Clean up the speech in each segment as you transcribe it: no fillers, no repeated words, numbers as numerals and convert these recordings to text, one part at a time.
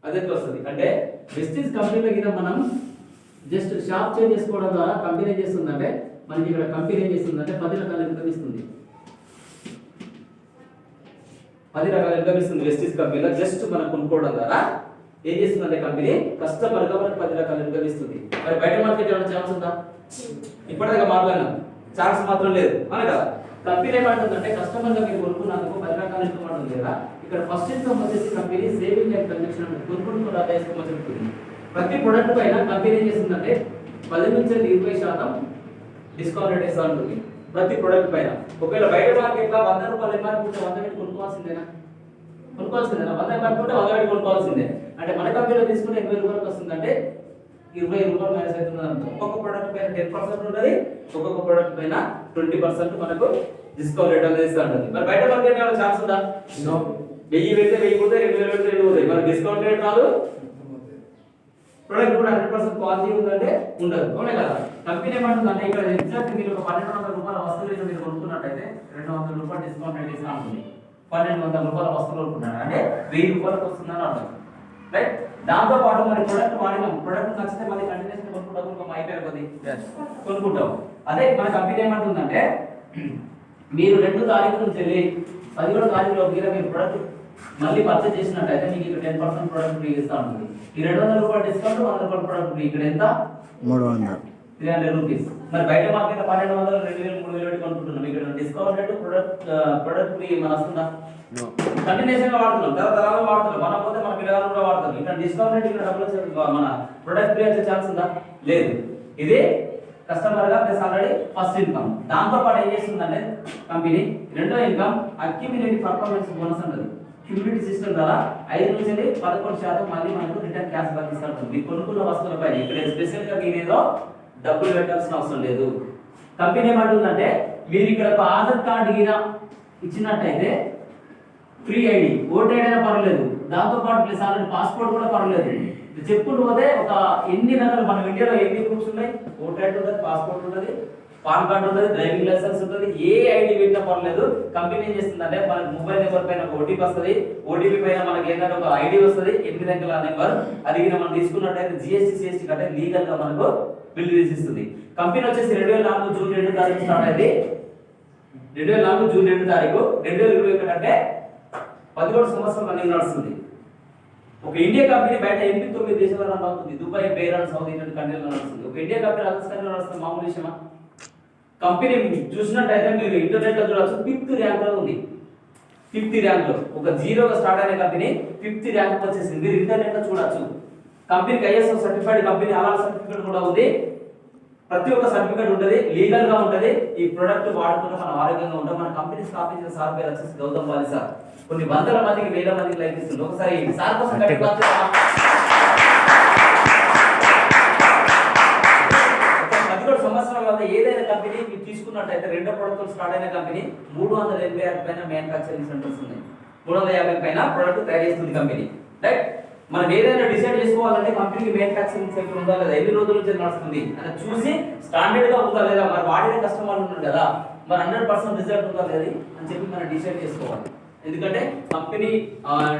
అదే వస్తుంది. అంటే వెస్టీజ్ కంపెనీలో కింద మనం జస్ట్ షాప్ చేంజ్ చేసుకోవడం ద్వారా కంపెనీ ఏం చేస్తుందంటే మనకి ఇక్కడ కంపెనీ ఏం చేస్తుందంటే 10 రకాల ఇన్కమ్ ఇస్తుంది. 10 రకాల ఇన్కమ్ ఇస్తుంది వెస్టీజ్ కంపెనీలో జస్ట్ మనం కొనుక్కోవడం ద్వారా ఏం చేస్తుందంటే కంపెనీ కస్టమర్ గా మనకి 10 రకాల ఇన్కమ్ ఇస్తుంది. మరి బయట మార్కెట్ ఏమైనా ఛాన్స్ ఉందా? ఇప్పటిదాకా మాట్లాడినాం, ఛాన్స్ మాత్రం లేదు అవునా కదా. కంపెనీ ఏమంటుందంటే కస్టమర్ గా మీరు కొనుక్కున్నందుకు 10 రకాల ఇన్కమ్ ఉంటుంది కదా. ఇక్కడ ఫస్ట్ ఇన్కమ్ వచ్చేసి కంపెనీ సేవింగ్ అండ్ కన్జంప్షన్ కొనుక్కున్న ఆదాయ ఇన్కమ్ చెప్తుంది. ప్రతి ప్రొడక్ట్ పైన కంపెనీ ఏం చేస్తుందంటే 10 నుంచి 20% డిస్కౌంట్ రేట్ ఇస్తా ఉంటుంది ప్రతి ప్రొడక్ట్ పైన. ఒకవేళ బయట మార్కెట్ లో 100 రూపాయలు ఎంఆర్పీ ఉంటే 100 పెట్టి కొనుక్కోవాల్సిందేనా? 100 ఎంఆర్పీ ఉంటే 100 పెట్టి కొనుక్కోవాల్సిందే. అంటే మన కంపెనీలో తీసుకుంటే 80 రూపాయలకు వస్తుందంటే 20 రూపాయలు మైనస్ అవుతుంది అంత. ఒక్కొక్క ప్రొడక్ట్ పైన 10% ఉంటుంది, ఒక్కొక్క ప్రొడక్ట్ పైన 20% మనకు డిస్కౌంట్ రేట్ అనేది ఇస్తా ఉంటుంది. మరి బయట మార్కెట్ ఏమైనా ఛాన్స్ ఉందా? 1000 పెడితే 1000 పోతే, 2000 పెడితే 2000 పోతాయి. మరి డిస్కౌంట్ రేట్ రాదు, ప్రొడక్ట్ కూడా 100% క్వాలిటీ ఉందంటే ఉండదు అవునే కదా. కంపెనీ ఏమంటుందంటే ఇక్కడ ఎగ్జాక్ట్ మీరు ఒక 1200 రూపాయల వస్తువులు మీరు కొనుక్కున్నట్టయితే 200 రూపాయలు డిస్కౌంట్ రేట్ ఇస్తా ఉంటుంది. 1200 రూపాయల వస్తువులు కొనుక్కున్నారు అంటే 1000 రూపాయలకు వస్తుందని అర్థం రైట్. దాంతో పాటు మరి ప్రొడక్ట్ వాడినాం, ప్రొడక్ట్ నచ్చితే మళ్ళీ కంటిన్యూస్ కొనుక్కుంటాం, అయిపోయారు కొద్ది కొనుక్కుంటాం. అదే మన కంపెనీ ఏమంటుందంటే మీరు 2 తారీఖు నుంచి వెళ్ళి 17 తారీఖులో మీరు ప్రొడక్ట్ మళ్ళీ పర్చేజ్ చేసినట్టయితే మీకు ఇక్కడ 10% ప్రొడక్ట్ ఫ్రీ ఇస్తా ఉంటుంది. ఈ 200 రూపాయల డిస్కౌంట్ 100 రూపాయల ప్రొడక్ట్ ఫ్రీ. ఇక్కడ ఎంత? 300 రూపీస్. మరి బయట మార్కెట్ 1200 2000 3000 పెట్టి కొనుక్కుంటున్నాం. ఇక్కడ డిస్కౌంట్ రేట్ ప్రొడక్ట్ ఫ్రీ మన వస్తుందా? కంటిన్యూషన్ గా వాడుతున్నాం, తరతరాలుగా వాడుతున్నాం, మన పోతే మన పిల్లలు కూడా వాడతారు. ఇక్కడ డిస్కౌంట్ రేట్ ఇక్కడ డబ్బులు మన ప్రొడక్ట్ ఫ్రీ వచ్చే ఛాన్స్ ఉందా? లేదు. ఇది కస్టమర్ గా ప్లస్ ఆల్రెడీ ఫస్ట్ ఇన్కమ్. దాంతో పాటు ఏం చేస్తుందంటే కంపెనీ రెండో ఇన్కమ్ అక్యుములేటివ్ పర్ఫార్మెన్స్ బోనస్ అంటది. క్యూమిలేటివ్ సిస్టమ్ ద్వారా 5 నుంచి 11% మళ్ళీ మనకు రిటర్న్ క్యాష్ బ్యాక్ ఇస్తా ఉంటుంది. మీరు కొనుక్కున్న వస్తువులపై ఇక్కడ స్పెషల్ గా మీరేదో డబ్బులు పెట్టాల్సిన అవసరం లేదు. కంపెనీ ఏమంటుందంటే మీరు ఇక్కడ ఒక ఆధార్ కార్డు గిన ఇచ్చినట్టయితే ఫ్రీ ఐడి, ఓటర్ ఐడి అయినా పర్లేదు, దాంతో పాటు ప్లస్ ఆల్రెడీ పాస్పోర్ట్ కూడా పర్లేదు. చెప్పుకుంటూ పోతే ఒక ఎన్ని రకాలు మన ఇండియాలో ఎన్ని ప్రూఫ్స్ ఉన్నాయి? ఓటర్ ఐడి ఉంటుంది, పాస్పోర్ట్ ఉంటుంది, పాన్ కార్డు ఉంటుంది, డ్రైవింగ్ లైసెన్స్ ఉంటుంది, ఏ ఐడి పెట్టినా పర్లేదు. కంపెనీ ఏం చేస్తుందంటే మనకు మొబైల్ నెంబర్ పైన ఒక ఓటీపీ వస్తుంది, ఓటీపీ పైన మనకి ఏంటంటే ఒక ఐడి వస్తుంది, 8 అంకెల నెంబర్. అది మనం తీసుకున్నట్టయితే జిఎస్టీ సిఎస్టీ కంటే లీగల్ గా మనకు బిల్ రిలీజ్ ఇస్తుంది. కంపెనీ వచ్చేసి 2004 జూన్ 2 తారీఖు స్టార్ట్ అయింది. 2004 జూన్ 2 తారీఖు 2021 అంటే 11 సంవత్సరాలు రన్నింగ్ నడుస్తుంది. ఒక ఇండియా కంపెనీ బయట 89 దేశాల్లో రన్ అవుతుంది. దుబాయ్, బెహ్రెయిన్, సౌదీ ఇలాంటి కంట్రీలో నడుస్తుంది. ఒక ఇండియా కంపెనీ అదర్స్ కంట్రీలో నడుస్తుంది, మామూలు విషయమా? కంపెనీ చూసినట్టయితే మీరు ఇంటర్నెట్ లో చూడవచ్చు, 5th ర్యాంక్ లో ఉంది. 5th ర్యాంక్ లో ఒక జీరోగా స్టార్ట్ అయిన కంపెనీ 5th ర్యాంక్ వచ్చేసింది. మీరు ఇంటర్నెట్ లో చూడొచ్చు. కంపెనీకి ఐఎస్ఓ సర్టిఫైడ్ కంపెనీ అలాల్ సర్టిఫికేట్ కూడా ఉంది. ప్రతి ఒక్క సర్టిఫికేట్ ఉంటుంది, లీగల్ గా ఉంటుంది. ఈ ప్రొడక్ట్ వాడుకుంటే మనం ఆరోగ్యంగా ఉంటాం. మన కంపెనీ స్థాపించిన సార్ పేరు వచ్చేసి గౌతమ్ వాలి సార్. కొన్ని వందల మందికి, వేల మందికి లైక్ ఇస్తుంది. ఒకసారి సార్ కోసం 14 సంవత్సరాల వల్ల ఏదైనా కంపెనీ మీరు తీసుకున్నట్టయితే రెండో ప్రొడక్ట్ స్టార్ట్ అయిన కంపెనీ 386 పైన మ్యానుఫ్యాక్చరింగ్ సెంటర్స్ ఉన్నాయి. 350 పైన ప్రొడక్ట్ తయారు చేస్తుంది కంపెనీ రైట్. మనం ఏదైనా డిసైడ్ చేసుకోవాలంటే కంపెనీకి మ్యానుఫ్యాక్చరింగ్ సెంటర్ ఉందా లేదా, ఎన్ని రోజుల నుంచి నడుస్తుంది అని చూసి స్టాండర్డ్ గా ఉందా లేదా, మరి వాడిన కస్టమర్లు ఉన్నారు కదా, మరి 100% రిజల్ట్ ఉందా లేదా అని చెప్పి మనం డిసైడ్ చేసుకోవాలి. ఎందుకంటే కంపెనీ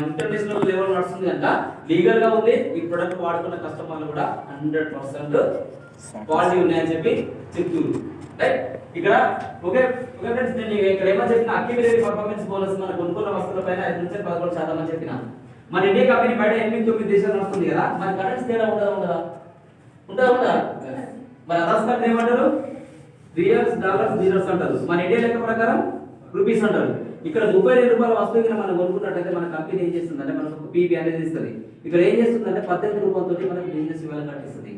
ఇంటర్నేషనల్ లెవెల్ నడుస్తుంది కనుక లీగల్ గా ఉంది. ఈ ప్రొడక్ట్ వాడుకున్న కస్టమర్లు కూడా 100% క్వాలిటీ ఉన్నాయని చెప్పి చెప్తున్నారు రైట్. ఇక్కడ ఓకే ఫ్రెండ్స్, నేను ఇక్కడ ఏమని చెప్పిన అక్యుములేటివ్ పర్ఫార్మెన్స్ బోనస్ మన కొనుక్కున్న వస్తువుల పైన 5 నుంచి 11% అని చెప్పిన. మన ఇండియా కంపెనీ బయట 8-9 దేశాలు నడుస్తుంది కదా, మరి కరెన్సీ తేడా ఉండదా? ఉండదా? మరి అదర్స్ కంట్రీ ఏమంటారు? రియల్స్, డాలర్స్, జీరోస్ అంటారు. మన ఇండియా లెక్క ప్రకారం రూపీస్ అంటారు. ఇక్కడ 32 రూపాయల వస్తువుకి మనం కొనుక్కున్నట్టయితే మన కంపెనీ ఏం చేస్తుందంటే మనకు ఒక పీబీ అనేది ఇస్తుంది. ఇక్కడ ఏం చేస్తుందంటే 18 రూపాయలతో మనకు బిజినెస్ ఇవ్వాలని కట్టిస్తుంది.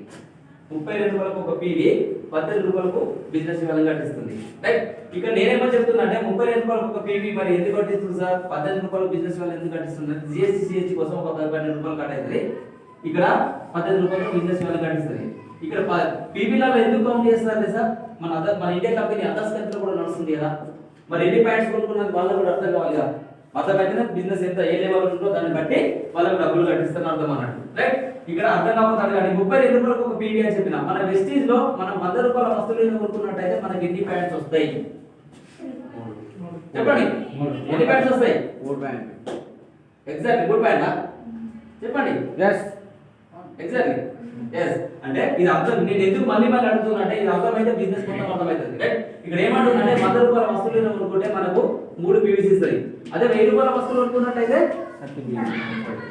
32 రూపాయలకు ఒక పీవీ, 18 రూపాయలకు బిజినెస్ ఇవ్వాలని కట్టిస్తుంది రైట్. ఇక్కడ నేనేమో చెప్తున్నా అంటే 32 రూపాయలకు ఒక పీవీ మరి ఎందుకు కట్టిస్తుంది సార్? 18 రూపాయలకు బిజినెస్ ఇవ్వాలి ఎందుకు కట్టిస్తుంది? జిఎస్టీ సిఎస్టీ కోసం ఒక 12 రూపాయలు కట్ అవుతుంది. ఇక్కడ 18 రూపాయలకు బిజినెస్ ఇవ్వాలని కట్టిస్తుంది. ఇక్కడ పీవీలలో ఎందుకు కౌంట్ చేస్తారు సార్? మన ఇండియా కంపెనీ అదర్స్ కంట్రీలో కూడా నడుస్తుంది కదా, మరి ఎన్ని పాయింట్స్ కొనుక్కున్నది వాళ్ళకు కూడా అర్థం కావాలి కదా. అర్థమైతే బిజినెస్ ఎంత ఏ లెవెల్ ఉందో దాన్ని బట్టి వాళ్ళకు డబ్బులు కట్టిస్తాను అర్థం అన్నట్టు రైట్. ఇక్కడ అర్థం కాకపోతే కానీ 32 రూపాయలకు ఒక పీవీ అని చెప్పిన. మన వెస్టీజ్ లో మనం 100 రూపాయల వస్తువులు కొనుక్కున్నట్టయితే మనకి ఎన్ని పాయింట్స్ వస్తాయి చెప్పండి? ఎన్ని పాయింట్స్ వస్తాయి? 3 పాయింట్. ఎగ్జాక్ట్ 3 పాయింట్ చెప్పండి. Yes exactly yes. అంటే ఇది అర్థం, నేను ఎందుకు మళ్ళీ అడుగుతున్నా అంటే ఇది అర్థమైతే బిజినెస్ మొత్తం అర్థమవుతుంది. రైట్. ఇక్కడ ఏమంటుందంటే 100 రూపాయల వస్తువులు కొనుక్కుంటే మనకు 3 పీవీసీ ఇస్తుంది. అదే 1000 రూపాయల వస్తువులు కొనుక్కున్నట్టయితే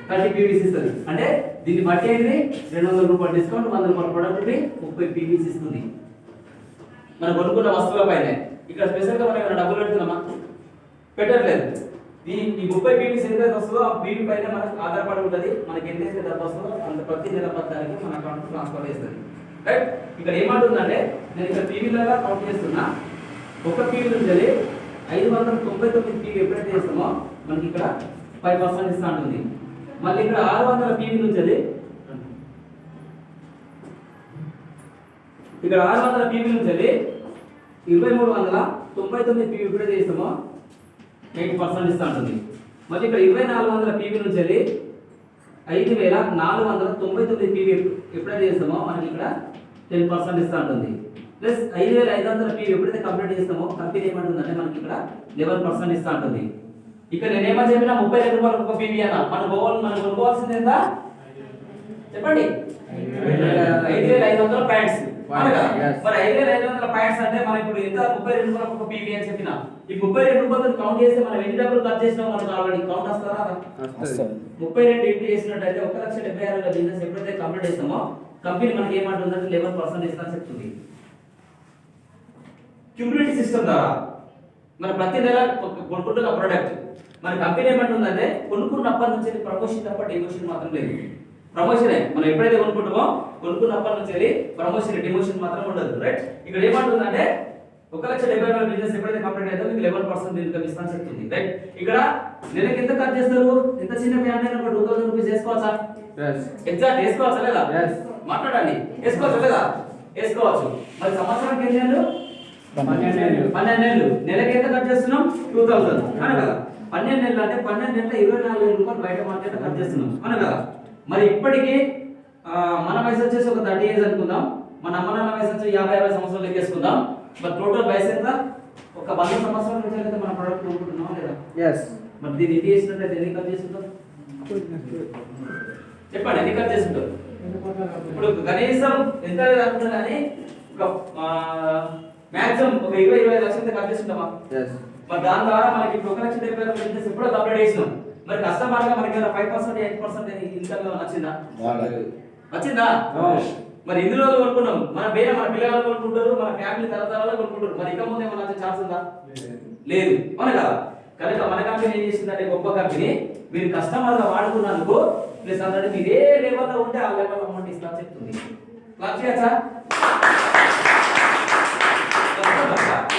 30 పీవీసీ ఇస్తుంది. అంటే దీన్ని బట్టి ఏంటి 200 రూపాయల డిస్కౌంట్, 100 రూపాయల ప్రొడక్ట్ 30 పీవీసీ ఇస్తుంది మనం కొనుక్కున్న వస్తువుల పైన. ఇక్కడ స్పెషల్గా మనం ఏమైనా డబ్బులు పెడుతున్నామా? పెట్టట్లేదు. ఈ 30 పీవీసీ ఎంత వస్తుందో ఆ పీవీ పైన మనకు ఆధారపడి ఉంటుంది. మనకి ఎంతైతే డబ్బు వస్తుందో అంత ప్రతి నెల పత్రానికి మన అకౌంట్ ట్రాన్స్ఫర్ చేస్తుంది. రైట్. ఇక్కడ ఏమంటుందంటే నేను ఇక్కడ పీవీలాగా కౌంట్ చేస్తున్నా. ఒక పీవీ నుంచి 599 పీవీ ఎప్పుడైతే చేస్తామో మనకి ఇక్కడ 5% ఇస్తా ఉంటుంది. మళ్ళీ ఇక్కడ 600 పీవీ నుంచి ఇక్కడ 600 పీవీ నుంచి 2399 పీవీ ఎప్పుడైతే చేస్తామో 8% ఇస్తా ఉంటుంది. మళ్ళీ ఇక్కడ 2400 పీవీ నుంచి 5499 పీవీ ఎప్పుడైతే చేస్తామో మనకి ఇక్కడ 10% ఇస్తా ఉంటుంది. ప్లస్ 5500 పీవీ ఎప్పుడైతే కంప్లీట్ చేస్తామో కంపెనీ ఏమంటుందంటే మనకి ఇక్కడ 11% ఇస్తా ఉంటుంది. ఇక్కడ నేనేమని చెప్పినా 32 రూపాయలకు ఒక పీవీ అన్న. మనం కొనుక్కోవాల్సింది ఎంత చెప్పండి? 5500 ప్యాడ్స్. మరి 5500 ప్యాడ్స్ అంటే మనం ఇప్పుడు ఎంత 32 రూపాయలకు ఒక పీవీ అని చెప్పినా ఈ 32 రూపాయలు కౌంట్ చేస్తే మనం ఎన్ని డబ్బులు ఖర్చు చేసినామో మనకు ఆల్రెడీ కౌంట్ వస్తారా? 32 ఇంటూ చేసినట్టయితే 1,76,000 బిజినెస్ ఎప్పుడైతే కంప్లీట్ చేస్తామో కంపెనీ మనకి ఏమంటుందంటే 11% ఇస్తానని చెప్తుంది. క్యూములేటివ్ సిస్టమ్ ద్వారా మన ప్రతి నెల కొనుక్కుంటున్న ప్రోడక్ట్ మన కంపెనీ ఏమంటుందంటే కొనుక్కున్నప్పటి నుంచి ప్రమోషన్ తప్ప డిమోషన్ మాత్రం లేదు. ప్రమోషనే మనం ఎప్పుడైతే కొనుక్కుంటామో కొనుక్కున్నప్పటి నుంచి ప్రమోషన్ డిమోషన్ మాత్రం ఉండదు. రైట్. ఇక్కడ ఏమంటుందంటే 1,70,000 బిజినెస్ ఎప్పుడైతే కంప్లీట్ అయితే మీకు 11% ఇన్కమ్ ఇస్తానని చెప్తుంది. రైట్. ఇక్కడ నెలకి ఎంత ఖర్చు చేస్తారు? ఎంత చిన్న ఫ్యామిలీ అయినా 2000 రూపీస్ వేసుకోవచ్చా? ఎగ్జాక్ట్ వేసుకోవచ్చా లేదా? మాట్లాడండి. వేసుకోవచ్చా లేదా? వేసుకోవచ్చు. మరి సంవత్సరానికి ఎన్ని నెలలు? 12 నెలలు. నెలకి ఎంత ఖర్చు చేస్తున్నాం? 2000 అవును కదా. 12 నెలలు అంటే 12 నెలల 24,000 రూపాయలు బయట మార్కెట్ ఖర్చు చేస్తున్నాం అవును కదా. మరి ఇప్పటికీ మన వయసు వచ్చేసి ఒక 30 ఇయర్స్ అనుకుందాం. మన అమ్మ నాన్న వయసు వచ్చి 50-60 సంవత్సరాలు లెక్కేసుకుందాం. మరి టోటల్ వయసు ఎంత? ఒక 100 సంవత్సరాల నుంచి అయితే మన ప్రొడక్ట్ కొనుక్కుంటున్నాం లేదా? మరి దీన్ని ఇంటి చేసినట్లయితే ఎన్ని ఖర్చు చేస్తుంటాం చెప్పండి? ఎన్ని ఖర్చు చేస్తుంటారు? ఇప్పుడు కనీసం ఎంత అనుకుంటున్నా కానీ ఒక మాక్సిమం ఒక 20-25 లక్షలు ఖర్చు చేస్తుంటామా? మరి దాని ద్వారా మనకి 1,70,000 బిజినెస్ ఎప్పుడో కంప్లీట్ చేసినాం. మరి కస్టమర్ గా మనకి 5% 8% ఇన్కమ్ వచ్చిందా? వచ్చిందా? మరి ఇన్ని రోజులు కొనుక్కున్నాం. మన పిల్లలు కొనుక్కుంటారు, మన ఫ్యామిలీ తరతరాలు కొనుక్కుంటారు. మరి ఇక ముందు ఏమన్నా ఛాన్స్ ఉందా? లేదు అవును కదా. కనుక మన కంపెనీ ఏం చేసిందంటే గొప్ప కంపెనీ మీరు కస్టమర్ గా వాడుకున్నందుకు ప్లస్ అంటే మీరు ఏ లెవెల్లో ఉంటే ఆ లెవెల్ అమౌంట్ ఇస్తా చెప్తుంది. క్లాస్ చేయచ్చా?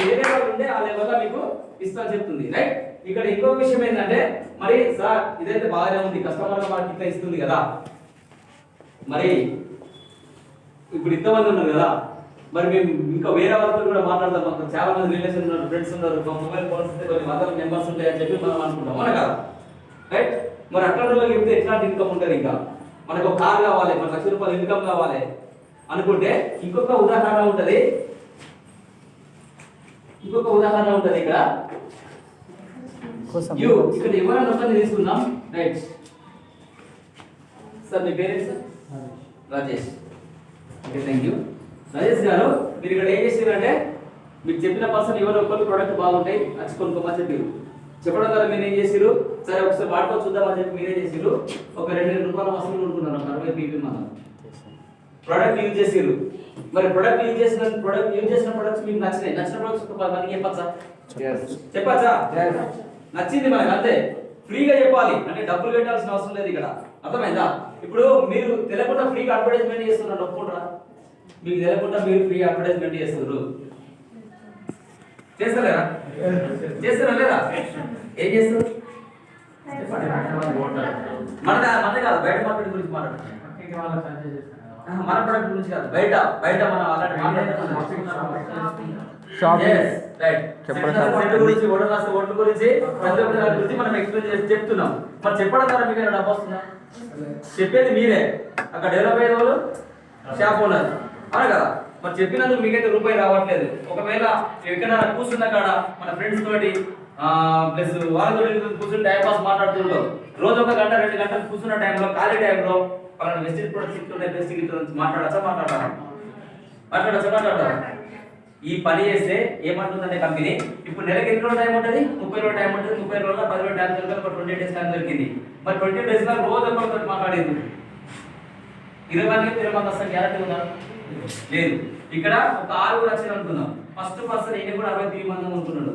ఏ లెవెల్ ఉంటే ఆ లెవెల్లో మీకు ఇస్తా చెప్తుంది. రైట్. ఇక్కడ ఇంకో విషయం ఏంటంటే మరి సార్ ఇదైతే బాగానే ఉంది, కస్టమర్ గా మనకి ఇట్లా ఇస్తుంది కదా. మరి ఇప్పుడు ఇంతమంది ఉన్నారు కదా, మరి మేము ఇంకా వేరే వాళ్ళతో కూడా మాట్లాడతాం. మాకు చాలా మంది రిలేషన్ ఉన్నారు, ఫ్రెండ్స్ ఉన్నారు, మొబైల్ ఫోన్స్ కొన్ని వందల నెంబర్స్ ఉంటాయి అని చెప్పి మనం అనుకుంటాం అవునా కదా. రైట్. మరి అట్లాంటి వాళ్ళకి చెప్తే ఎట్లాంటి ఇన్కమ్ ఉంటుంది? ఇంకా మనకు ఒక కార్ కావాలి, మన 1,00,000 రూపాయలు ఇన్కమ్ కావాలి అనుకుంటే ఇంకొక ఉదాహరణ ఉంటుంది. ఇక్కడ ఇక్కడ ఎవరైనా ఒకరిని తీసుకుందాం. Right. Sir me parents? Rajesh. Okay thank you. Rajesh గారు మీరు ఇక్కడ ఏం చేసారంటే మీకు చెప్పిన పర్సన్ ఎవరో ఒకరు ప్రోడక్ట్ బాగుంటాయి వచ్చి కొనుక్కోమని చెప్పారు. చెప్పడం ద్వారా మీరు ఏం చేసారు? సరే ఒకసారి వాడుకో చూద్దామని చెప్పి మీరే చేసారు. ఒక 2,000 రూపాయల వస్తువులు కొనుక్కున్నారు. 60 పీవీ మనం ప్రోడక్ట్ యూజ్ చేసారు. మరి ప్రొడక్ట్ యూజ్ చేసిన ప్రొడక్ట్స్ మీకు నచ్చిన ప్రొడక్ట్స్ ఒక 10 మందికి చెప్పచ్చా? నచ్చింది మనకు అంతే. ఫ్రీగా చెప్పాలి అంటే డబ్బులు పెట్టాల్సిన అవసరం లేదు ఇక్కడ. అర్థమైందా? ఇప్పుడు మీరు తెలియకుండా ఫ్రీగా అడ్వర్టైజ్మెంట్ చేస్తున్నారు ఒప్పుకుంటారా? మీకు తెలియకుండా మీరు ఫ్రీ అడ్వర్టైజ్మెంట్ చేస్తున్నారు చేస్తలేరా? చేస్తారా లేదా? ఏం చేస్తారు? మనదే కాదు బయట మార్కెట్ గురించి మాట్లాడుతున్నాం. మన ప్రొడక్ట్ గురించి కాదు, బయట మన అలాంటి ఓట్ల గురించి మనం ఎక్స్ప్లెయిన్ చెప్తున్నాం. మరి చెప్పడం ద్వారా మీకు డబ్బు వస్తుందా? చెప్పేది మీరే, అక్కడ డెవలప్ అయ్యే వాళ్ళు షాప్ ఓనర్ అవునా కదా. మరి చెప్పినందుకు మీకైతే రూపాయి రావట్లేదు. ఒకవేళ ఎక్కడైనా కూర్చున్న కాడ మన ఫ్రెండ్స్ తోటి ప్లస్ వాళ్ళతో కూర్చొని టైం పాస్ మాట్లాడుతుంటారు. రోజు 1 గంట 2 గంటలు కూర్చున్న టైంలో ఖాళీ టైంలో వాళ్ళని వెస్టేజ్ ప్రొడక్ట్స్ ఇట్లున్నాయి బెస్ట్ గురించి మాట్లాడచ్చా. ఈ పని చేస్తే ఏమంటుందంటే కంపెనీ ఇప్పుడు నెలకి ఎన్ని రోజులు టైం ఉంటుంది? 30 రోజులు టైం ఉంటుంది. 30 రోజుల 10 రోజులు టైం దొరికింది, ఒక 20 డేస్ టైం దొరికింది. మరి 20 డేస్ లో రోజు ఒకరితో మాట్లాడేది 20 మంది వస్తాను గ్యారెంటీ ఉందా? లేదు. ఇక్కడ ఒక 6 లక్షలు అనుకుందాం. ఫస్ట్ పర్సన్ ఈయన కూడా 63 మంది అనుకుంటున్నాడు.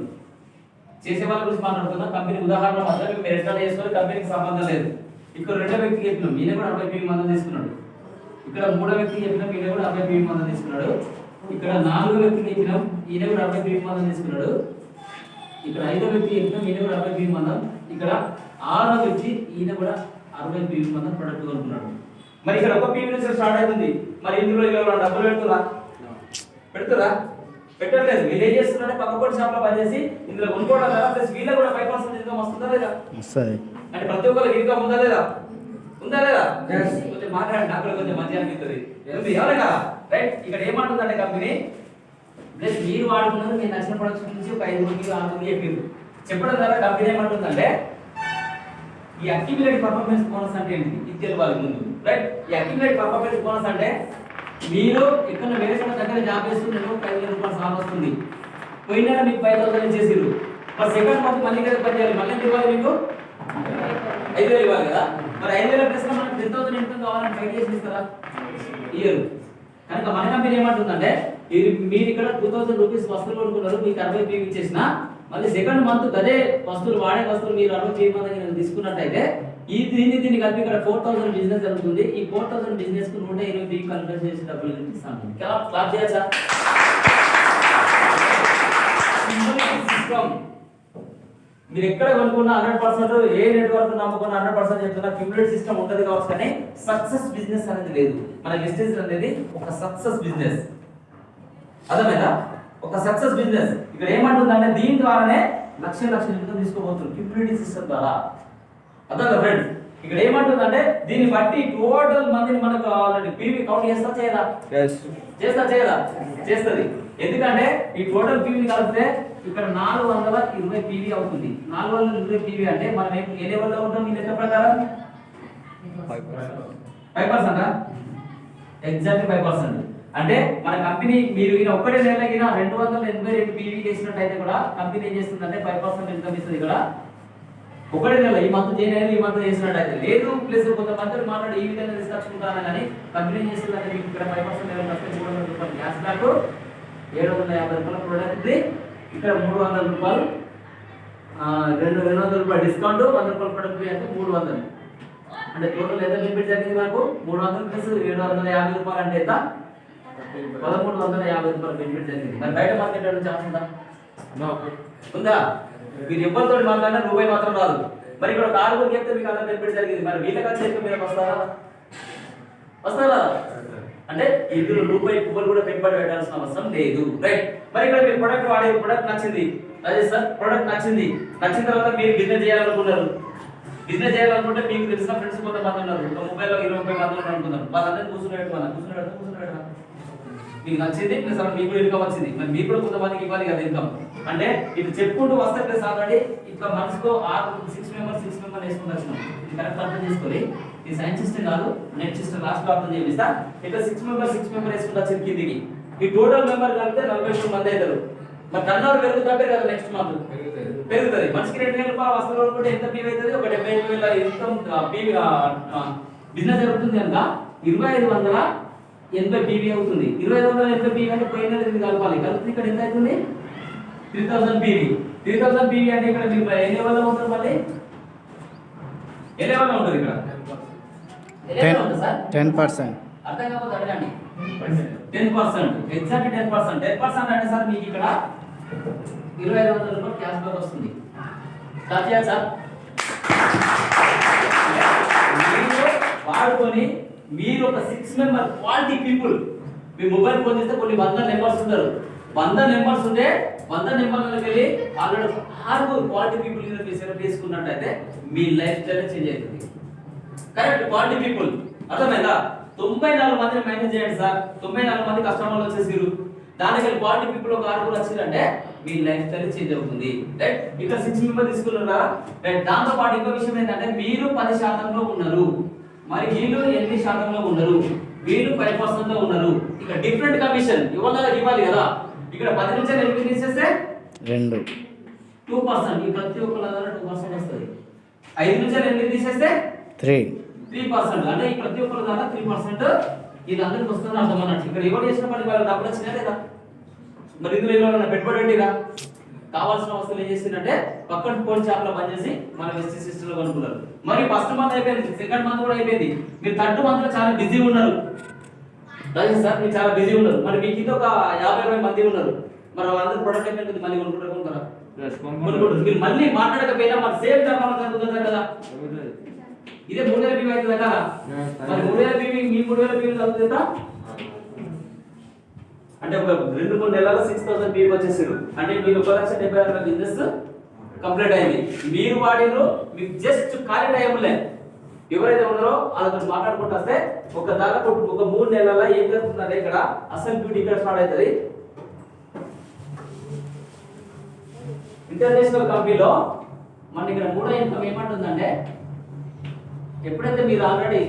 చేసే వాళ్ళ గురించి మాట్లాడుతున్నా. కంపెనీ ఉదాహరణ మాత్రం మీరు ఎట్లా చేసుకోవాలి, కంపెనీకి సంబంధం లేదు. ఇక్కడ రెండో వ్యక్తికి చెప్పినాం, ఈయన కూడా 63 మంది తీసుకున్నాడు. ఇక్కడ మూడో వ్యక్తికి చెప్పినాం, ఈయన కూడా 63 మంది తీసుకున్నాడు. ఇక్కడ 4వ వ్యక్తికి చెప్పినాం, ఈయన కూడా 63 మంది తీసుకున్నాడు. ఇక్కడ 5వ వ్యక్తికి చెప్పినాం, ఈయన కూడా 63 మంది. ఇక్కడ 6వ వ్యక్తి ఈయన కూడా 63 మంది ప్రొడక్ట్ కొనుక్కున్నాడు. మరి ఇక్కడ ఒక పీవీ నుంచి స్టార్ట్ అవుతుంది. మరి ఇందులో ఇలా డబ్బులు పెడుతురా పెట్టలేదు. వీళ్ళు ఏం చేస్తున్నారంటే పక్కపొడి షాప్ లో పనిచేసి ఇందులో కొనుక్కోవడం కదా, ప్లస్ వీళ్ళకి కూడా 5% ఇన్కమ్ వస్తుందా లేదా? అంటే ప్రతి ఒక్కరికి ఇన్కమ్ ఉందా లేదా? కొంచెం మాట్లాడండి, నాకు కొంచెం మంచిగా అనిపిస్తుంది. ఎవరైనా రైట్. ఇక్కడ ఏమంటుందంటే కంపెనీ ప్లస్ మీరు వాడుతున్నారు, మీరు నచ్చిన ప్రొడక్ట్స్ నుంచి ఒక 5 మందికి 6 మందికి చెప్పింది. చెప్పడం ద్వారా కంపెనీ ఏమంటుందంటే ఈ అక్యుములేటెడ్ పర్ఫార్మెన్స్ బోనస్ అంటే ఏంటి ఇది తెలియాలి ముందు, రైట్. ఈ అక్యుములేటెడ్ పర్ఫార్మెన్స్ బోనస్ అంటే మీరు ఎక్కడ వేరే దగ్గర జాబ్ చేస్తున్నారు, 5,000 రూపాయలు సాల్ వస్తుంది. పోయినా మీకు 5,000 చేసిరు. మరి సెకండ్ మంత్ మళ్ళీ కదా పని చేయాలి, మళ్ళీ ఎంత ఇవ్వాలి? మీకు 5,000 ఇవ్వాలి కదా. మరి 5,000 ప్లస్ మనకు 10,000 ఇన్కమ్ కావాలని ఫైట్ చేసి ఇస్తారా? ఇయ్యరు. కనుక మన కంపెనీ ఏమంటుందంటే మీరు ఇక్కడ 2,000 రూపీస్ వస్తువులు కొనుక్కున్నారు, మీకు 60 పీవీ ఇచ్చేసిన మళ్ళీ సెకండ్ మంత్ అదే వస్తువులు వాడే వస్తువులు మీరు 60 మంది తీసుకున్నట్టయితే దీన్ని కలిపి ఇక్కడ 4,000 బిజినెస్ జరుగుతుంది. ఈ 4,000 బిజినెస్ కు 120 పీవీ కన్వర్ట్ చేసి డబ్బులు ఇస్తాను. క్లాప్ చేయొచ్చా? సిస్టమ్ మీరు ఎక్కడ కొనుక్కున్నా 100%, ఏ నెట్వర్క్ నమ్ముకున్నా 100% చెప్తున్నా క్యూములేటివ్ సిస్టమ్ ఉంటుంది కావచ్చు. కానీ సక్సెస్ బిజినెస్ అనేది లేదు. మన వెస్టేజ్ అనేది ఒక సక్సెస్ బిజినెస్. అర్థమైందా? ఒక సక్సెస్ బిజినెస్. ఇక్కడ ఏమంటుందంటే దీని ద్వారానే లక్షల ఇన్కమ్ తీసుకోబోతున్నారు క్యూములేటివ్ సిస్టమ్ ద్వారా. అర్థమైందా ఫ్రెండ్స్? ఇక్కడ ఏమంటుందంటే దీన్ని బట్టి టోటల్ మందిని మనకు ఆల్రెడీ పీవీ కౌంట్ చేయదా? చేస్తుంది. ఎందుకంటే ఈ టోటల్ పీవీని కలిపితే ఇక్కడ 420 పీవీ అవుతుంది. 420 పీవీ అంటే మనం ఏ లెవెల్లో ఉంటాం? ఈ లెక్క ప్రకారం 5%. ఎగ్జాక్ట్లీ 5%. అంటే మన కంపెనీ మీరు ఒక్కటే నెలగిన 282 పీవీ చేసినట్టయితే కూడా కంపెనీ ఏం చేస్తుందంటే 5% ఇన్కమ్ ఇస్తుంది. ఇక్కడ ఒకటే నెల ఈ మంత్ ఈ మంత్ చేసినట్టయితే లేదు. ప్లస్ కొంతమంది మాట్లాడి ఈ విధంగా తీసుకొచ్చుకుంటాను కానీ కంపెనీ ఏం చేస్తుందంటే మీకు ఇక్కడ 5% లెవెల్ వస్తే 300 రూపాయలు గ్యాస్ బ్యాక్, 750 రూపాయల ప్రోడక్ట్, ఇక్కడ 300 రూపాయలు 200 రూపాయలు డిస్కౌంట్, 100 రూపాయల ప్రొడక్ట్ అంటే 300. అంటే టోటల్ ఎంత బెనిఫిట్ జరిగింది మనకు? 300 ప్లస్ 750 రూపాయలు అంటే ఎంత? 1,350 రూపాయలు బెనిఫిట్ జరిగింది. మరి బయట మార్కెట్ ఏమైనా ఛాన్స్ ఉందా? మీరు ఎవరితో మాట్లాడినా రూపాయి మాత్రం రాదు. మరి ఇక్కడ ఒక 6 చెప్తే మీకు అంత బెనిఫిట్ జరిగింది. మరి వీళ్ళకి వచ్చేసి మీరు వస్తారా? అంటే ఇందులో రూపాయి పువ్వులు కూడా పెట్టుబడి పెట్టాల్సిన అవసరం లేదు, రైట్. మరి ఇక్కడ మీరు ప్రొడక్ట్ వాడే ప్రొడక్ట్ నచ్చింది, అదే సార్ ప్రొడక్ట్ నచ్చిన తర్వాత మీరు బిజినెస్ చేయాలనుకున్నారు. బిజినెస్ చేయాలనుకుంటే మీకు తెలిసిన ఫ్రెండ్స్ కొంతమంది ఉన్నారు, 30-20 మంది ఉన్నారు అనుకున్నారు. వాళ్ళందరినీ కూర్చుని మీకు నచ్చింది ప్లస్ మీకు కూడా ఇన్కమ్ వచ్చింది. మరి మీకు కూడా కొంతమందికి ఇవ్వాలి కదా ఇన్కమ్. అంటే ఇది చెప్పుకుంటూ వస్తే ప్లస్ ఆల్రెడీ ఇట్లా మనసులో 6 మెంబర్స్ వేసుకుని వచ్చినాం. ఇది కరెక్ట్ అర్థం చేసుకొని ఇది సైన్స్ సిస్టమ్ కాదు, నెట్ సిస్టమ్ లాస్ట్ అర్థం చేపిస్తా. ఇట్లా 6 మెంబర్ వేసుకుంటూ వచ్చింది కిందికి. ఈ టోటల్ మెంబర్ కలిపితే 43 మంది అవుతారు. మరి టర్న్ ఓవర్ పెరుగుతుంటే కదా నెక్స్ట్ మంత్ పెరుగుతుంది. మనిషికి 2,000 రూపాయలు వస్తువులు అనుకుంటే ఎంత పీవీ అవుతుంది? ఒక 75,000 ఇన్కమ్ పీవీ బిజినెస్ జరుగుతుంది కనుక 2,580 పీవీ అవుతుంది. 2,580 పీవీ అంటే పోయిన కలపాలి. కలిపి ఇక్కడ ఎంత అవుతుంది? 3,000 పీవీ. 3,000 పీవీ అంటే ఇక్కడ మీరు ఏ లెవెల్లో ఉంటుంది? మళ్ళీ ఏ లెవెల్లో ఉంటుంది? ఇక్కడ 10%. అర్థం కాకపోతే అడగండి. 10%, ఎగ్జాక్ట్ 10%. 10% అంటే సార్ మీకు ఇక్కడ 2,500 రూపాయలు క్యాష్ బ్యాక్ వస్తుంది. స్టార్ట్ చేయాలి సార్. మీరు వాడుకొని మీరు ఒక 6 మెంబర్ క్వాలిటీ పీపుల్ మీ మొబైల్ ఫోన్ చేస్తే కొన్ని 100 నెంబర్స్ ఉంటారు. 100 నెంబర్స్ ఉంటే 100 నెంబర్లకు వెళ్ళి ఆల్రెడీ 6 క్వాలిటీ పీపుల్ మీరు సెలెక్ట్ చేసుకున్నట్టయితే మీ లైఫ్ స్టైల్ చేంజ్ అవుతుంది. Correct, quality people. అర్థమైందా? 94 మందిని మేనేజ్ చేయండి సార్. 94 మంది కస్టమర్లు వచ్చేసారు. దానికి క్వాలిటీ పీపుల్ ఒక ఆరుగురు వచ్చిందంటే మీ లైఫ్ స్టైల్ చేంజ్ అవుతుంది. రైట్, ఇక్కడ 6 మెంబర్ తీసుకున్నారు కదా. రైట్, దాంతో పాటు ఇంకో విషయం ఏంటంటే మీరు 10% ఉన్నారు, మరి వీళ్ళు 8% ఉన్నారు, వీళ్ళు 5% ఉన్నారు. ఇక్కడ డిఫరెంట్ కమిషన్ ఇవ్వాలి కదా. ఇక్కడ 10 నుంచి 8 తీసేస్తే 2%, ఈ ప్రతి ఒక్కళ్ళ ద్వారా 2% వస్తుంది. 5 నుంచి 8 తీసేస్తే 3%, అంటే ఈ ప్రతి ఒక్కళ్ళ ద్వారా 3% ఇది అందరికి వస్తుంది అర్థం అన్నట్టు. ఇక్కడ ఎవరు చేసిన పని వాళ్ళ డబ్బులు వచ్చినా లేదా, మరి ఇందులో ఏమైనా పెట్టుబడి పెట్టిరా, కావాల్సిన వస్తువులు ఏం చేసిందంటే పక్కన ఫోన్ షాప్ లో పనిచేసి మన వెస్ట్ సిస్టమ్ లో కొనుక్కున్నారు. మరి ఫస్ట్ మంత్ అయిపోయింది, సెకండ్ మంత్ కూడా అయిపోయింది, మీరు థర్డ్ మంత్ లో చాలా బిజీ ఉన్నారు సార్, మీరు చాలా బిజీ ఉన్నారు. మరి మీకు ఇది ఒక 50-60 మంది ఉన్నారు, మరి వాళ్ళందరూ ప్రొడక్ట్ అయిపోయింది, మళ్ళీ కొనుక్కుంటారా? మీరు మళ్ళీ మాట్లాడకపోయినా మరి సేమ్ టర్మ్ జరుగుతుంది కదా. ఇదే 3000 బీమా అవుతుంది కదా, మరి 3000 బీమీ మీ 3000 బీమీ అవుతుందా? అంటే ఒక 2-3 నెలల్లో 6000 బీమీ వచ్చేసారు, అంటే మీరు 1,70,000 బిజినెస్ కంప్లీట్ అయింది. మీరు వాడిరు, మీకు జస్ట్ ఖాళీ టైంలే ఎవరైతే ఉన్నారో వాళ్ళతో మాట్లాడుకుంటూ వస్తే ఒక దాదాపు ఒక 3 నెలల్లో ఏం జరుగుతుందంటే ఇక్కడ అసలు బ్యూటీ ఇక్కడ స్టార్ట్ అవుతుంది. ఇంటర్నేషనల్ కంపెనీలో మన ఇక్కడ మూడో ఇన్కమ్ ఏమంటుందంటే, ఎప్పుడైతే మీరు ఆల్రెడీ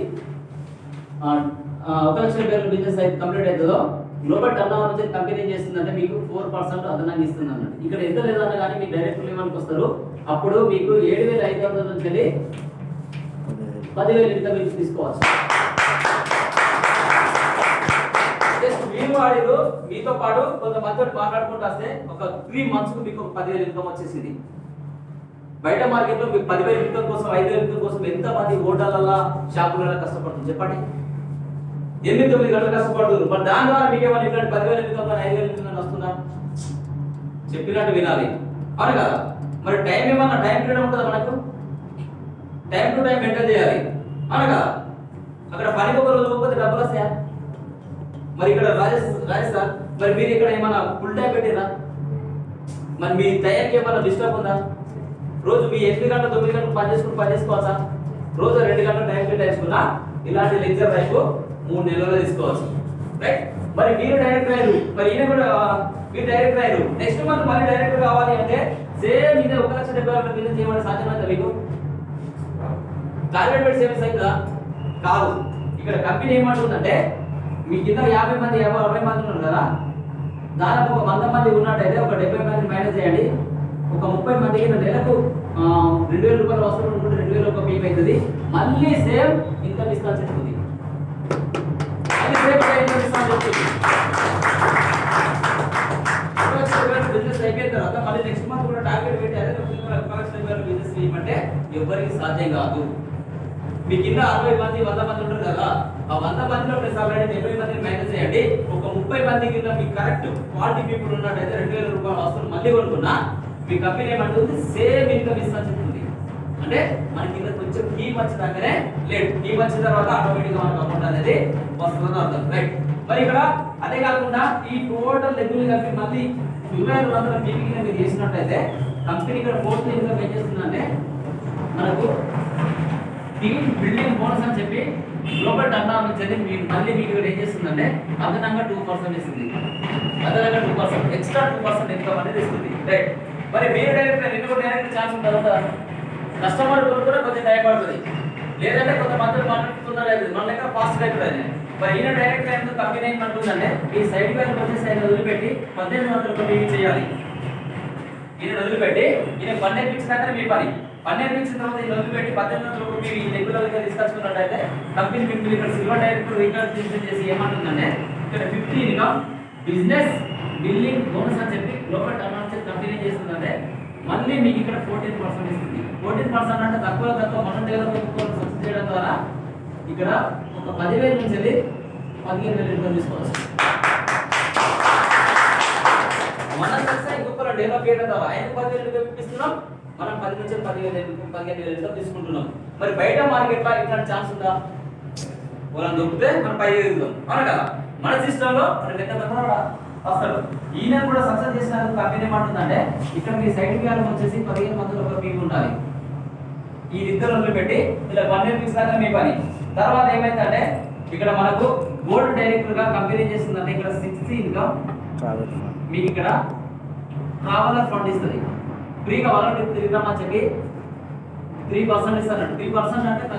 1,00,000 బిజినెస్ అయితే కంప్లీట్ అవుతుందో గ్లోబల్ టర్న్ ఓవర్ నుంచి కంపెనీ ఏం చేస్తుందంటే మీకు 4% అదనంగా ఇస్తుంది అన్నట్టు. ఇక్కడ ఎంత లేదన్నా కానీ మీకు డైరెక్ట్ లెవెల్కి వస్తారు, అప్పుడు మీకు 7,500 నుంచి 10,000 ఇన్కమ్ తీసుకోవచ్చు. జస్ట్ మీరు వాడిరు, మీతో పాటు కొంతమందితో మాట్లాడుకుంటూ వస్తే ఒక 3 మంత్స్ కు మీకు 10,000 ఇన్కమ్ వచ్చేసింది. బయట మార్కెట్ లో మీకు 10,000 ఇన్కమ్ కోసం 5,000 ఇన్కమ్ కోసం ఎంత మంది హోటళ్ళ షాపులలో కష్టపడుతుంది చెప్పండి. 8-9 గంటలు కష్టపడుతుంది. మరి దాని ద్వారా మీకు ఏమైనా ఇట్లాంటి 10,000 ఇన్కమ్ 5,000 ఇన్కమ్ వస్తుందా? చెప్పినట్టు వినాలి, అవును కదా. మరి టైం ఏమన్నా టైం పీరియడ్ ఉంటుందా మనకు? టైం టు టైం మెయింటైన్ చేయాలి, అవును కదా. అక్కడ పనికి ఒక రోజు పోతే డబ్బులు వస్తాయా? మరి ఇక్కడ రాజేష్ సార్, మరి మీరు ఇక్కడ ఏమన్నా ఫుల్ టైం పెట్టిరా? మరి మీ టైంకి ఏమన్నా డిస్టర్బ్ ఉందా? రోజు మీ 8 గంటలు 9 గంటలు పని చేసుకోవచ్చా? రోజు 2 గంటలు టైం కేటాయించుకున్నా ఇలాంటి లెక్చర్ టైప్ 3 నెలల్లో తీసుకోవచ్చు. రైట్, మరి మీరు డైరెక్టర్ అయ్యారు, మరి ఈయన కూడా మీరు డైరెక్టర్ అయ్యారు. నెక్స్ట్ మంత్ మళ్ళీ డైరెక్టర్ కావాలి అంటే సేమ్ ఇదే 1,70,000 బిజినెస్ చేయమని సాధ్యమైందా మీకు? కార్పొరేట్ సేవింగ్స్ అవుతుందా? కాదు. ఇక్కడ కంపెనీ ఏమంటుందంటే మీ కింద 50 మంది 60 మంది ఉన్నారు కదా, దాదాపు ఒక 100 మంది ఉన్నట్టయితే ఒక 70 మంది మేనేజ్ చేయండి. ఒక 30 మందికి నెలకు 2,000 రూపాయలు వస్తువులు ఉంటుంటే 2,000 రూపాయలు మీకు అవుతుంది. మళ్ళీ సేమ్ ఇన్కమ్ ఇస్తాను చెప్తుంది, మళ్ళీ సేమ్ ఇన్కమ్ ఇస్తాను చెప్తుంది. బిజినెస్ అయిపోయిన తర్వాత మళ్ళీ నెక్స్ట్ మంత్ కూడా టార్గెట్ పెట్టి అదే 1,00,000 బిజినెస్ చేయమంటే ఎవరికి సాధ్యం కాదు. మీ కింద 60 మంది 100 మంది ఉంటారు కదా, ఆ 100 మందిలో ప్లస్ ఆల్రెడీ 70 మందిని మేనేజ్ చేయండి. ఒక 30 మంది కింద మీకు కరెక్ట్ క్వాలిటీ పీపుల్ ఉన్నట్టయితే 2,000 రూపాయలు వస్తువులు మళ్ళీ కొనుక్కున్నా మీ కంపెనీ ఏమంటుంది సేమ్ ఇన్కమ్ ఇస్తాను చెప్తుంది. అంటే మన కింద కొంచెం టీమ్ వచ్చినాకనే లేట్, టీమ్ వచ్చిన తర్వాత ఆటోమేటిక్గా మనకు అమౌంట్ అనేది వస్తుందని అర్థం. రైట్, మరి ఇక్కడ అదే కాకుండా ఈ టోటల్ లెగ్గులు కలిపి మళ్ళీ 2,200 పీపీ కింద మీరు చేసినట్టయితే కంపెనీ ఇక్కడ 4th ఇన్కమ్ ఏం చేస్తుందంటే మనకు టీమ్ బిల్డింగ్ బోనస్ అని చెప్పి గ్లోబల్ టర్న్ ఓవర్ నుంచి మళ్ళీ మీకు ఇక్కడ ఏం చేస్తుందంటే అదనంగా 2% ఇస్తుంది. అదనంగా 2% ఎక్స్ట్రా 2% ఇన్కమ్ అనేది ఇస్తుంది. రైట్, మరి మీరు డైరెక్ట్ రెండు డైరెక్ట్ ఛాన్స్ ఉంటుంది కదా. కస్టమర్ కూడా కొంచెం టైం పడుతుంది, లేదంటే కొంతమంది మాట్లాడుతున్నారు మన దగ్గర ఫాస్ట్ అవుతుంది. మరి ఈయన డైరెక్ట్ ఎందుకు కంపెనీ ఏమంటుందంటే ఈ సైడ్ పైన వచ్చేసి ఆయన వదిలిపెట్టి 1,800 రూపాయలు చేయాలి. ఈయన వదిలిపెట్టి ఈయన పని నేర్పించినాకనే మీ పని, పని నేర్పించిన తర్వాత ఈయన వదిలిపెట్టి 1,800 రూపాయలు మీరు ఈ రెగ్యులర్గా తీసుకొచ్చుకున్నట్టయితే కంపెనీ మీకు ఇక్కడ సిల్వర్ డైరెక్టర్ రికార్డ్ చేసి ఏమంటుందంటే ఇక్కడ 50 ఇన్కమ్ బిజినెస్ బిల్డింగ్ బోనస్ అని చెప్పి గ్లోబల్ టర్న్ ఓవర్ కంపెనీ ఏం చేస్తుందంటే మళ్ళీ మీకు ఇక్కడ 14% ఇస్తుంది. 14% అంటే తక్కువ మనం సక్సెస్ చేయడం ద్వారా ఇక్కడ ఒక 10,000 నుంచి 15,000 ఇన్కమ్ తీసుకోవచ్చు. మనం సక్సెస్ ఇంకొక డెవలప్ చేయడం ద్వారా ఆయన 10,000 ఇన్కమ్ ఇస్తున్నాం, మనం 10 నుంచి 15,000 ఇన్కమ్ తీసుకుంటున్నాం. మరి బయట మార్కెట్లో ఇట్లాంటి ఛాన్స్ ఉందా? వాళ్ళని దొరికితే మనం 5,000 ఇద్దాం, అవునా కదా. మన సిస్టంలో మనం ఎంత వస్తాడు. ఈయన కూడా సక్సెస్ చేసినందుకు కంపెనీ ఏమంటుందంటే ఇక్కడ మీ సైడ్ వ్యాల్యూ వచ్చేసి 15 మందిలో ఒక పీపు ఉండాలి. ఈ ఇద్దరు వదిలిపెట్టి ఇలా 1 year దాకా మీ పని. తర్వాత ఏమైందంటే ఇక్కడ మనకు గోల్డ్ డైరెక్టర్ గా కంపెనీ చేస్తుందంటే ఇక్కడ 6th ఇన్కమ్ మీకు ఇక్కడ ట్రావెలర్ ఫండ్ ఇస్తుంది. ఫ్రీగా వాళ్ళకి తిరిగిన మంచికి 3% ఇస్తాడు. 3% అంటే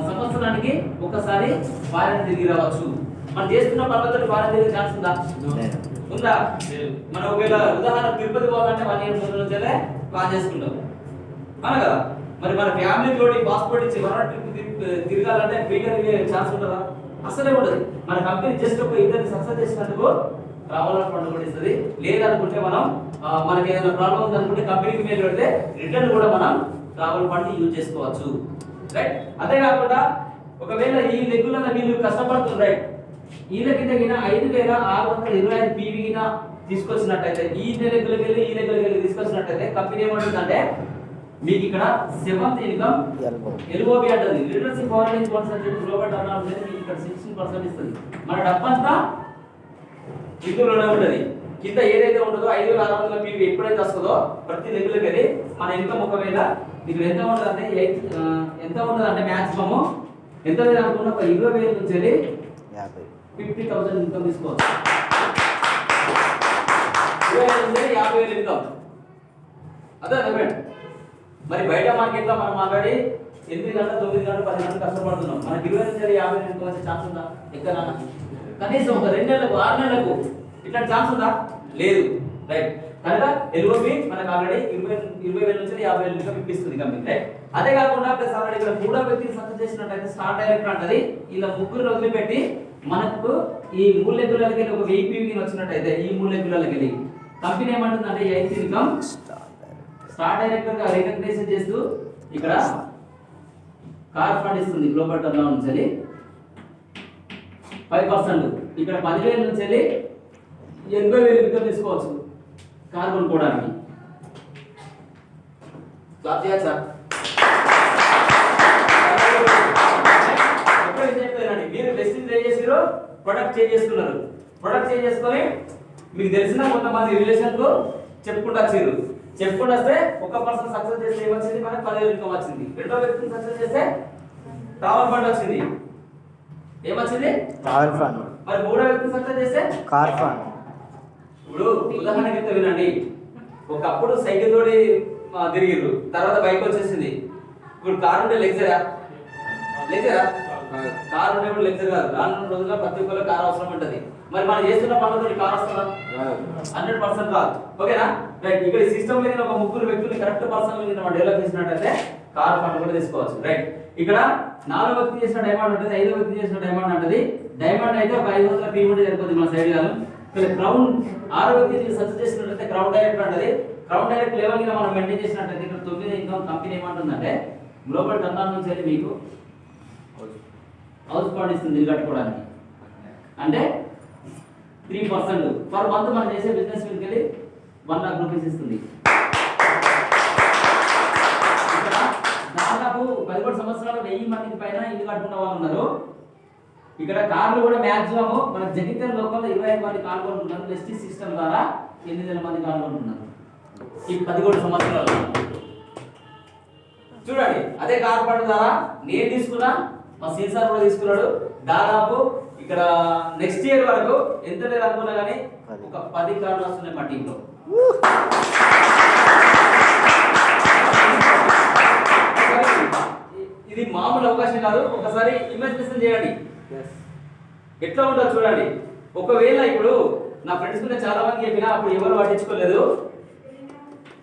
సంవత్సరానికి ఒకసారి ఫారెన్ తిరిగి రావచ్చు. మనం చేస్తున్న పద్ధతిలో ఫారెన్ తిరిగే ఛాన్స్ ఉందా? ఉందా? మనం ఒకవేళ ఉదాహరణ తిరుపతి పోవాలంటే 1 ఇయర్ ముందు నుంచే ప్లాన్ చేసుకుంటాం అవునా కదా. మరి మన ఫ్యామిలీ తోటి పాస్పోర్ట్ ఇచ్చి వరల్డ్ ట్రిప్ తిరగాలంటే ఫ్రీగా తిరిగే ఛాన్స్ ఉంటుందా? అసలే ఉండదు. మన కంపెనీ జస్ట్ ఒక ఇద్దరిని సక్సెస్ చేసినందుకు ట్రావెలర్ ఫండ్ కూడా ఇస్తుంది. లేదనుకుంటే మనం మనకి ఏదైనా ప్రాబ్లం ఉందనుకుంటే కంపెనీకి మీద పెడితే రిటర్న్ కూడా మనం ట్రావెల్ ఫండ్ యూజ్ చేసుకోవచ్చు. రైట్. అదే కాకుండా ఒకవేళ ఈ లెగ్గులలో వీళ్ళు కష్టపడుతుంది రైట్, వీళ్ళకి తగిన 5,625 పీవీ తీసుకొచ్చినట్టయితే ఈ లెగ్గులకి వెళ్ళి ఈ లెగ్గులకి వెళ్ళి తీసుకొచ్చినట్టయితే కంపెనీ ఏమంటుందంటే మీకు ఇక్కడ 7th ఇన్కమ్ ఎల్ఓబి అంటది. లీడర్షిప్ ఫారెన్ ఫండ్స్ అని చెప్పి గ్లోబల్ టర్న్ ఓవర్ మీకు ఇక్కడ 16% ఇస్తుంది. మన డబ్బంతా ఇందులోనే ఉంటుంది. కింద ఏదైతే ఉంటుందో 5,600 పీవీ ఎప్పుడైతే వస్తుందో ప్రతి లెగ్గులకి వెళ్ళి మన ఇన్కమ్ ఒకవేళ ఇక్కడ ఎంత ఉంటుందంటే ఎంత ఉంటుందంటే మ్యాక్సిమము ఎంత అనుకున్న 20,000 నుంచి వెళ్ళి 50,000 ఇన్కమ్ తీసుకోవచ్చు. 20,000 నుంచి 50,000 ఇన్కమ్. అదే రేట్. మరి బయట మార్కెట్లో మనం ఆల్రెడీ 8 గంటలు 9 గంటలు 10 గంటలు కష్టపడుతున్నాం. మనకి 20,000 నుంచి 50,000 ఇన్కమ్ వచ్చే ఛాన్స్ ఉందా? ఎక్కడ కనీసం ఒక 2 నెలలకు 6 నెలలకు ఇట్లాంటి ఛాన్స్ ఉందా? లేదు. రైట్. కనుక ఎల్ఓపి మనకు ఆల్రెడీ 20,000 నుంచి 50,000 ఇన్కమ్ ఇప్పిస్తుంది కంపెనీ. రైట్. అదే కాకుండా ప్లస్ ఆల్రెడీ ఇక్కడ 3వ వ్యక్తిని సక్సెస్ చేసినట్టయితే స్టార్ డైరెక్టర్ అంటది ఇలా 3 వదిలిపెట్టి మనకు ఈ 3 లెగ్గులకి ఒక 1000 పీవీ వచ్చినట్టయితే ఈ 3 లెగ్గులకి వెళ్ళి కంపెనీ ఏమంటుందంటే 8th ఇన్కమ్ స్టార్ డైరెక్టర్ గా రికగ్నైజ్ చేస్తూ ఇక్కడ కార్ ఫండ్ ఇస్తుంది. గ్లోబల్ టర్న్ ఓవర్ నుంచి 5%. ఇక్కడ 10,000 నుంచి వెళ్ళి 80,000 ఇన్కమ్ తీసుకోవచ్చు కార్ కొనుక్కోవడానికి. క్లాప్ చేయొచ్చా? మీరు బెస్టింగ్ ట్రై చేసిరు, ప్రొడక్ట్ చేంజ్ చేసుకున్నారు. ప్రొడక్ట్ చేంజ్ చేసుకొని మీకు తెలిసిన కొంతమంది రిలేషన్ కు చెప్పుకుంటూ వచ్చారు. చెప్పుకుంటూ వస్తే ఒక పర్సన్ సక్సెస్ చేస్తే ఏమొచ్చింది? మనకు 10,000 ఇన్కమ్ వచ్చింది. రెండో వ్యక్తిని సక్సెస్ చేస్తే ట్రావెల్ ఫండ్ వచ్చింది. ఏమొచ్చింది? Travel fund. మరి మూడో వ్యక్తిని సక్సెస్ చేస్తే కార్ ఫండ్. ఇప్పుడు ఉదాహరణకి వినండి, ఒకప్పుడు సైకిల్ తోడి తిరిగిర్రు, తర్వాత బైక్ వచ్చేసింది. ఇప్పుడు కార్ ఉంటే లెక్చరా? కార్ ఉంటే లెక్చర్ కాదు. రానున్న రోజుల్లో ప్రతి ఒక్కరు కార్ అవసరం ఉంటుంది. మరి మనం చేస్తున్న పనులతో కార్ వస్తుందా? 100% రాదు. ఓకేనా? రైట్. ఇక్కడ సిస్టమ్ లో ఒక 3 వ్యక్తులు కరెక్ట్ పర్సన్ మనం డెవలప్ చేసినట్టయితే కార్ ఫండ్ కూడా తీసుకోవచ్చు. రైట్. ఇక్కడ 4వ వ్యక్తి చేసిన డైమండ్ ఉంటుంది, 5వ వ్యక్తి చేసిన డైమండ్ ఉంటుంది. డైమండ్ అయితే ఒక 500 పీవీ సరిపోతుంది మన సైడ్ కాదు. ఇక్కడ క్రౌన్ 6వ వ్యక్తి సక్సెస్ చేసినట్టయితే క్రౌన్ డైరెక్టర్ ఉంటుంది. క్రౌన్ డైరెక్ట్ లెవెల్ గా మనం మెయింటైన్ చేసినట్టయితే ఇక్కడ 9వ ఇన్కమ్ కంపెనీ ఏమంటుందంటే గ్లోబల్ టర్న్ ఓవర్ నుంచి మీకు హౌస్ ఫండ్ ఇస్తుంది ఇల్లు కట్టుకోవడానికి. అంటే 3% పర్ మంత్ మనం చేసే బిజినెస్ మీదకి వెళ్ళి 1 lakh రూపీస్ ఇస్తుంది. ఇక్కడ దాదాపు 11 సంవత్సరాలు 1000 మందికి పైన ఇల్లు కట్టుకున్న వాళ్ళు ఉన్నారు. ఇక్కడ కార్లు కూడా మాక్సిమం మన జగిత్యాల లోకల్లో 25 మంది కార్లు కొంటున్నారు. వెస్టిజ్ సిస్టమ్ ద్వారా 8,000 మంది కార్లు కొంటున్నారు ఈ 11 సంవత్సరాలు. చూడండి, అదే కార్ ఫండ్ ద్వారా నేను తీసుకున్నా, మా సీసార్ కూడా తీసుకున్నాడు. దాదాపు ఇక్కడ నెక్స్ట్ ఇయర్ వరకు ఎంత లేదు అనుకున్నా కానీ ఒక 10 కార్లు వస్తున్నాయి మా టీంలో. ఇది మామూలు అవకాశం కాదు. ఒకసారి ఇమాజినేషన్ చేయండి ఎట్లా ఉంటుందో చూడండి. ఒకవేళ ఇప్పుడు నా ఫ్రెండ్స్ కూడా చాలా మంది చెప్పినా అప్పుడు ఎవరు పట్టించుకోలేదు.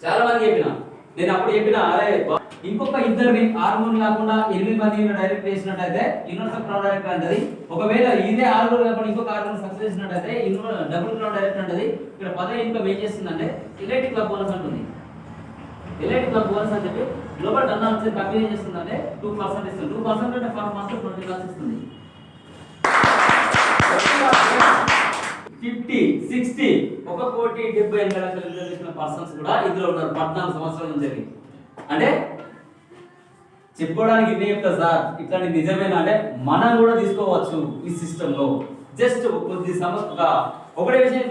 చాలా మంది చెప్పినా నేను అప్పుడు చెప్పినా అరే ఇంకొక ఇద్దరిని 6 కాకుండా 8 మంది డైరెక్ట్ చేసినట్టయితే యూనివర్సల్ క్రౌడ్ డైరెక్ట్ అంటది. ఒకవేళ ఇదే 6 కాకుండా ఇంకొక 6 సక్సెస్ చేసినట్టయితే డబుల్ క్రౌడ్ డైరెక్ట్ అంటది. ఇక్కడ 10 ఇన్కమ్ ఏం చేస్తుందంటే ఎల్ఐటి క్లబ్ బోనస్ అంటుంది. ఎల్ఐటి క్లబ్ బోనస్ అని చెప్పి గ్లోబల్ టర్న్ ఓవర్ నుంచి కంపెనీ ఏం చేస్తుందంటే 2% ఇస్తుంది. 2% అంటే పర్ మంత్ 20 lakhs ఇస్తుంది. 50, 60 1,70,80,000 పర్సన్స్ కూడా ఇందులో ఉన్నారు 14 సంవత్సరాల నుంచి. అంటే చెప్పుకోవడానికి ఇదే చెప్తా సార్, ఇట్లాంటి నిజమేనా అంటే మనం కూడా తీసుకోవచ్చు ఈ సిస్టమ్ లో. జస్ట్ కొద్ది ఒకటే విషయం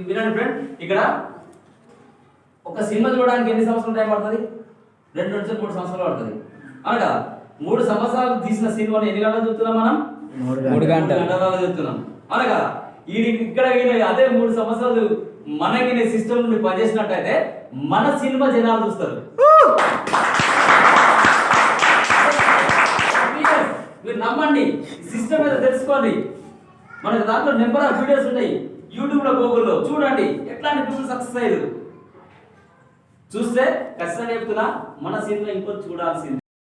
వినండి ఫ్రెండ్. ఇక్కడ ఒక సినిమా చూడడానికి ఎన్ని సంవత్సరాలు టైం పడుతుంది? 2 నుంచి 3 సంవత్సరాలు పడుతుంది అనగా 3 సంవత్సరాలు తీసిన సినిమాని ఎన్ని గంటలు చూస్తున్నాం మనం? 3 గంటలు చూస్తున్నాం అనగా ఇక్కడ అదే 3 సంవత్సరాలు మనకి సిస్టమ్ నుండి పనిచేసినట్టయితే మన సినిమా జనాలు చూస్తారు. మీరు నమ్మండి, సిస్టమ్ మీద తెలుసుకోండి. మనకు దాంట్లో నెంబర్ ఆఫ్ వీడియోస్ ఉంటాయి యూట్యూబ్లో, గూగుల్లో చూడండి ఎట్లాంటి పీపుల్ సక్సెస్ అయ్యారు. చూస్తే ఖచ్చితంగా చెప్తున్నా మన సినిమా ఇంకొంచెం చూడాల్సింది.